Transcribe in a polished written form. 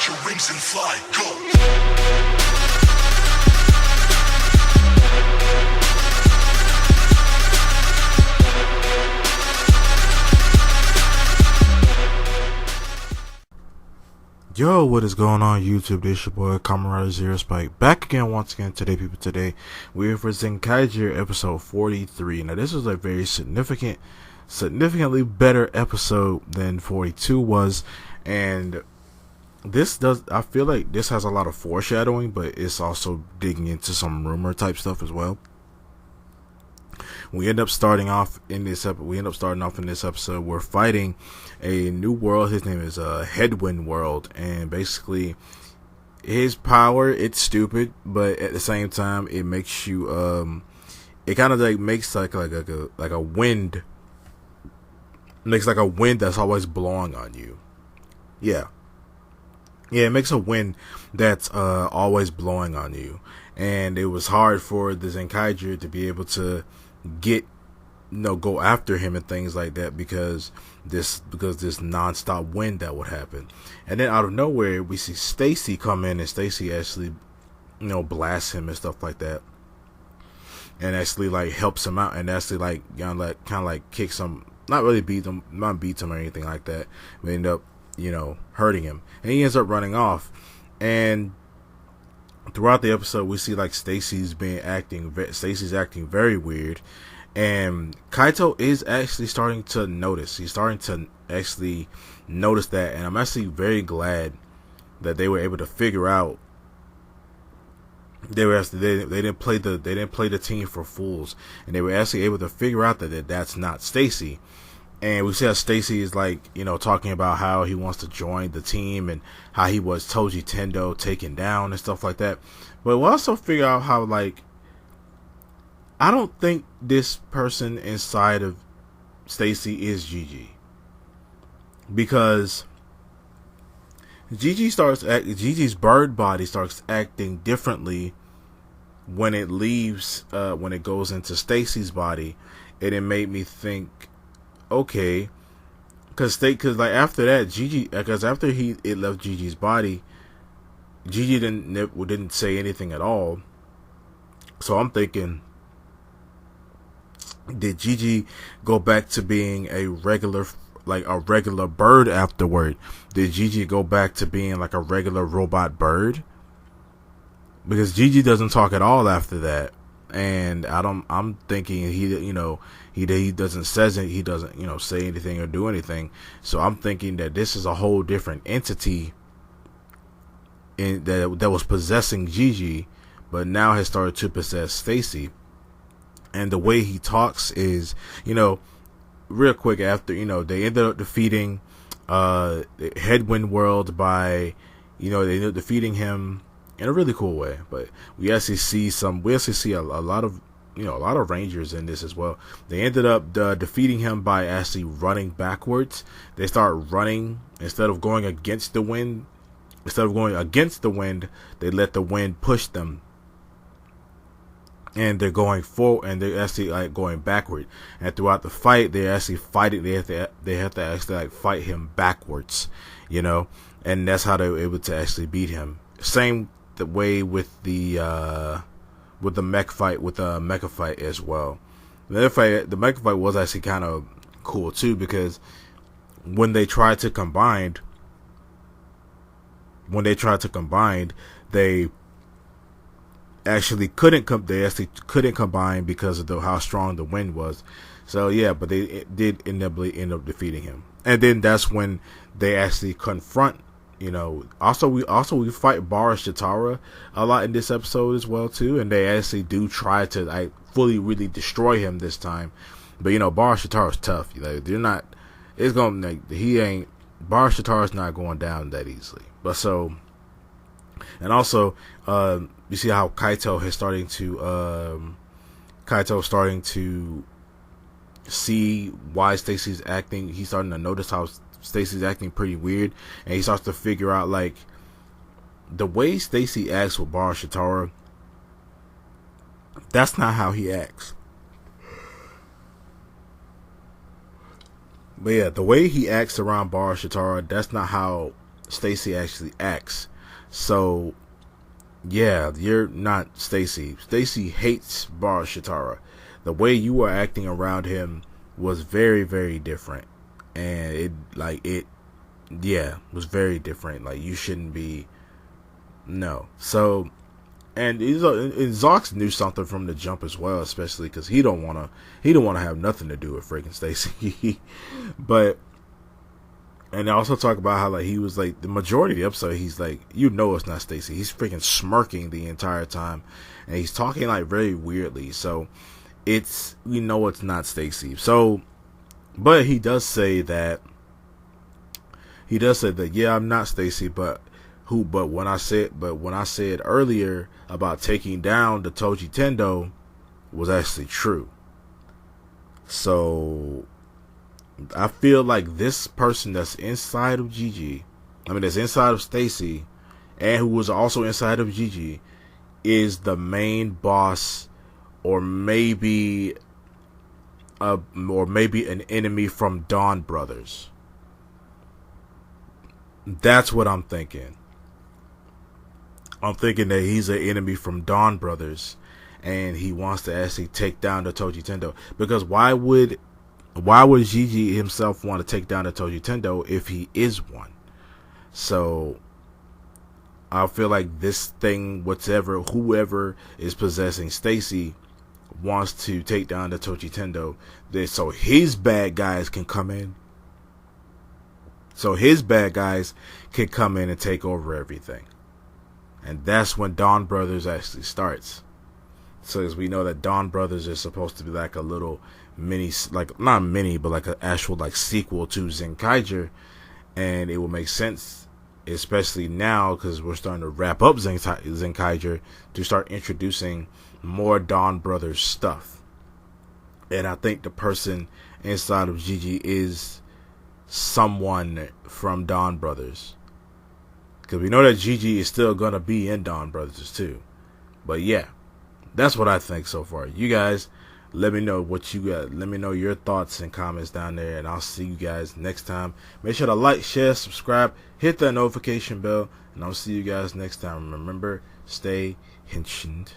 Spread your wings and fly, go! Yo, what is going on YouTube? This your boy Kamen Zero Spike back again once again today, people. Today we're here for Zenkaiger episode 43. Now this is a very significantly better episode than 42 was, and I feel like this has a lot of foreshadowing, but it's also digging into some rumor type stuff as well. We end up starting off in this episode. We're fighting a new world. His name is Headwind World, and basically his power, it's stupid, but at the same time it makes you it kind of like makes like a wind, makes like a wind that's always blowing on you. Yeah, it makes a wind that's always blowing on you, and it was hard for the Zenkaiger to be able to go after him and things like that because this non-stop wind that would happen. And then out of nowhere we see Stacy come in, and Stacy actually blasts him and stuff like that, and actually like helps him out, and actually like kind of like kicks him, not beats him or anything like that, but end up hurting him, and he ends up running off. And throughout the episode, we see like Stacy's acting very weird, and Kaito is actually starting to notice. He's starting to actually notice that, and I'm actually very glad that they were able to figure out. They didn't play the team for fools, and they were actually able to figure out that that's not Stacy. And we see how Stacy is talking about how he wants to join the team and how he was Toji Tendo taken down and stuff like that. But we'll also figure out how I don't think this person inside of Stacy is Gigi, because Gigi's bird body starts acting differently when it leaves, when it goes into Stacy's body, and it made me think, okay, because after that, after it left Gigi's body, Gigi didn't say anything at all. So I'm thinking, did Gigi go back to being a regular bird afterward? Did Gigi go back to being like a regular robot bird? Because Gigi doesn't talk at all after that. And I'm thinking he doesn't say anything or do anything. So I'm thinking that this is a whole different entity that was possessing Gigi, but now has started to possess Stacy. And the way he talks is, real quick after, they ended up defeating Headwind World by, they ended up defeating him in a really cool way. But we actually see a lot of Rangers in this as well. They ended up defeating him by actually running backwards. They start running instead of going against the wind. They let the wind push them, and they're going forward, and they're actually going backward. And throughout the fight, they're actually fighting. They have to actually fight him backwards, and that's how they were able to actually beat him. Same the way with the mecha fight as well. The mecha fight was actually kind of cool too, because when they tried to combine, they actually couldn't combine because of how strong the wind was. So yeah, but they did end up defeating him, and then that's when they actually confront. Also we fight Boris Shitara a lot in this episode as well too, and they actually do try to fully really destroy him this time. But Boris Shitara's tough. They're not. It's gonna Boris Shitara's not going down that easily. But so, and also you see how Kaito is starting to see why Stacy's acting. He's starting to notice how Stacy's acting pretty weird, and he starts to figure out the way Stacy acts with Boris Shitara, that's not how he acts. But yeah, the way he acts around Boris Shitara, that's not how Stacy actually acts. So yeah, you're not Stacy. Stacy hates Bar Shitara. The way you were acting around him was very, very different. And was very different. Like, you shouldn't be, no. So, and Zox knew something from the jump as well, especially because he don't want to have nothing to do with freaking Stacy. But, and they also talk about how, like, he was like, the majority of the episode, he's like, it's not Stacy. He's freaking smirking the entire time, and he's talking like very weirdly. So it's, it's not Stacy. So, but he does say that, yeah, I'm not Stacy, but when I said earlier about taking down the Toji Tendo was actually true. So I feel like this person that's inside of Gigi, that's inside of Stacy, and who was also inside of Gigi, is the main boss, or maybe an enemy from Dawn Brothers. That's what I'm thinking. I'm thinking that he's an enemy from Dawn Brothers, and he wants to actually take down the Toji Tendo. Because why would Gigi himself want to take down the Toji Tendo if he is one? So I feel like this thing, whoever is possessing Stacy, wants to take down the Toji Tendo, so his bad guys can come in. So his bad guys can come in and take over everything. And that's when Dawn Brothers actually starts. So as we know that Dawn Brothers is supposed to be like a little mini, like not mini, but like an actual like sequel to Zenkaiger. And it will make sense, especially now because we're starting to wrap up Zenkaiger, to start introducing more Dawn Brothers stuff. And I think the person inside of Gigi is someone from Dawn Brothers, because we know that Gigi is still gonna be in Dawn Brothers too. But yeah, that's what I think so far. You guys, let me know what you got. Let me know your thoughts and comments down there, and I'll see you guys next time. Make sure to like, share, subscribe, hit that notification bell, and I'll see you guys next time. Remember, stay henshined.